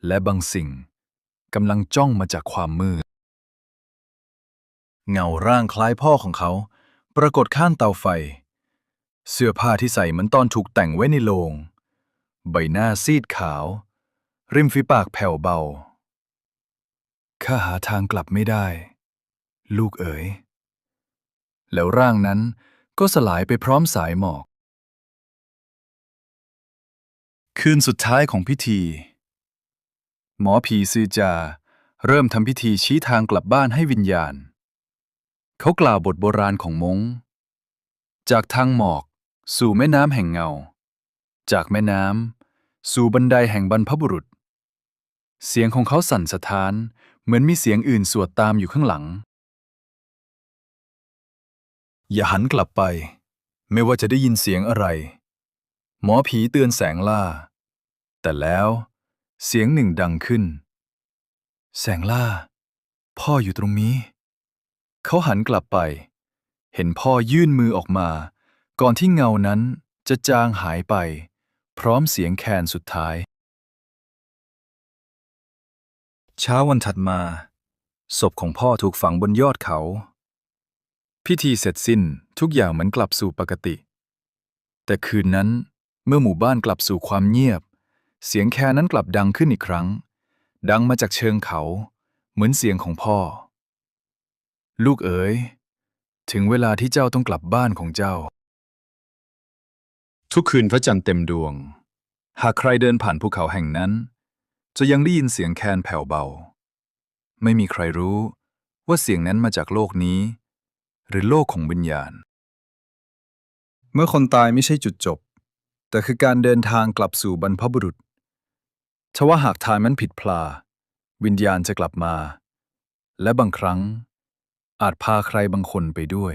และบางสิ่งกำลังจ้องมาจากความมืดเงาร่างคล้ายพ่อของเขาปรากฏข้างเตาไฟเสื้อผ้าที่ใส่เหมือนตอนถูกแต่งไว้ในโลงใบหน้าซีดขาวริมฝีปากแผ่วเบาข้าหาทางกลับไม่ได้ลูกเอ๋ยแล้วร่างนั้นก็สลายไปพร้อมสายหมอกคืนสุดท้ายของพิธีหมอผีซือจาเริ่มทำพิธีชี้ทางกลับบ้านให้วิญญาณเขากล่าวบทโบราณของม้งจากทางหมอกสู่แม่น้ำแห่งเงาจากแม่น้ำสู่บันไดแห่งบรรพบุรุษเสียงของเขาสั่นสะท้านเหมือนมีเสียงอื่นสวดตามอยู่ข้างหลังอย่าหันกลับไปไม่ว่าจะได้ยินเสียงอะไรหมอผีเตือนแสงล่าแต่แล้วเสียงหนึ่งดังขึ้นแสงล่าพ่ออยู่ตรงนี้เขาหันกลับไปเห็นพ่อยื่นมือออกมาก่อนที่เงานั้นจะจางหายไปพร้อมเสียงแคนสุดท้ายเช้าวันถัดมาศพของพ่อถูกฝังบนยอดเขาพิธีเสร็จสิ้นทุกอย่างเหมือนกลับสู่ปกติแต่คืนนั้นเมื่อหมู่บ้านกลับสู่ความเงียบเสียงแคนนั้นกลับดังขึ้นอีกครั้งดังมาจากเชิงเขาเหมือนเสียงของพ่อลูกเอ๋ยถึงเวลาที่เจ้าต้องกลับบ้านของเจ้าทุกคืนพระจันทร์เต็มดวงหากใครเดินผ่านภูเขาแห่งนั้นจะยังได้ยินเสียงแคนแผ่วเบาไม่มีใครรู้ว่าเสียงนั้นมาจากโลกนี้หรือโลกของวิญญาณเมื่อคนตายไม่ใช่จุดจบแต่คือการเดินทางกลับสู่บรรพบุรุษทว่าหากทางนั้นผิดพลาวิญญาณจะกลับมาและบางครั้งอาจพาใครบางคนไปด้วย